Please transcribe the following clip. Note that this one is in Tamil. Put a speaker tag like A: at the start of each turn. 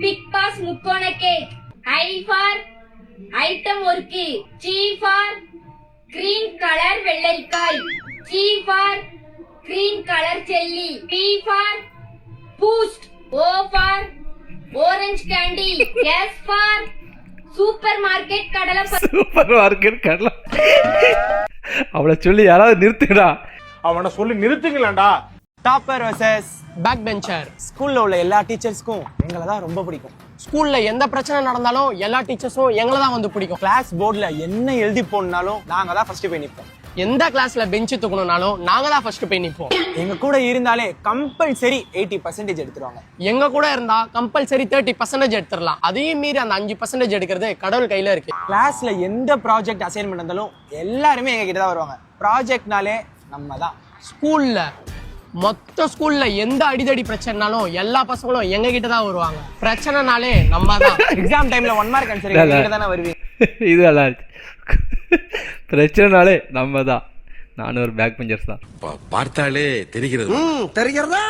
A: பிக் பாஸ் முக்கோண cake. I for item work. G for green colour வெள்ளரிக்காய். G for green colour jelly. B for Boost. O for orange candy. S for supermarket கடலை.
B: சூப்பர் மார்க்கெட் கடலை. அவளை சொல்லி யாராவது நிறுத்துடா.
C: அவனை சொல்லி நிறுத்துங்களேன்டா.
D: Topper versus
E: back bencher.
D: ஸ்கூல்ல உள்ள எல்லா டீச்சர்ஸ்க்கும் எங்களை தான் ரொம்ப பிடிக்கும்.
E: ஸ்கூல்ல எந்த பிரச்சனை நடந்தாலும் எல்லா டீச்சர்ஸும் எங்களை தான் வந்து பிடிக்கும்.
D: கிளாஸ் போர்டுல என்ன எழுதி போடனாலும் நாங்க தான் ஃபர்ஸ்ட் போய் நிற்போம்.
E: எந்த கிளாஸ்ல பெஞ்சு தூக்கணும்னாலும் நாங்க தான் ஃபர்ஸ்ட் போய் நிற்போம்.
D: எங்க கூட இருந்தாலே கம்பல்சரி 80% எடுத்துருவாங்க.
E: எங்க கூட இருந்தா கம்பல்சரி 30% எடுத்துடலாம். அதையும் மீறி அந்த 5% எடுக்கிறது கடவுள் கையில இருக்கு.
D: கிளாஸ்ல எந்த ப்ராஜெக்ட் அசைன்மெண்ட் இருந்தாலும் எல்லாருமே எங்க கிட்ட தான் வருவாங்க. ப்ராஜெக்ட்னாலே நம்ம தான்.
E: ஸ்கூல்ல மொத்த ஸ்கூல்ல எந்த அடிதடி பிரச்சனைனாலும் எல்லா பசங்களும் எங்க கிட்ட தான் வருவாங்க. பிரச்சனைனாலே நம்ம தான்.
D: எக்ஸாம் டைம்ல 1 மார்க் ஆன்சர் எங்க கிட்ட தானே வருவீங்க.
B: இது நல்லா இருக்கு. பிரச்சனைனாலே நம்ம தான். நானும் ஒரு பேக் பெஞ்சர்ஸ் தான்.
F: பார்த்தாலே தெரிகிறது.
G: தெரிகிறதா?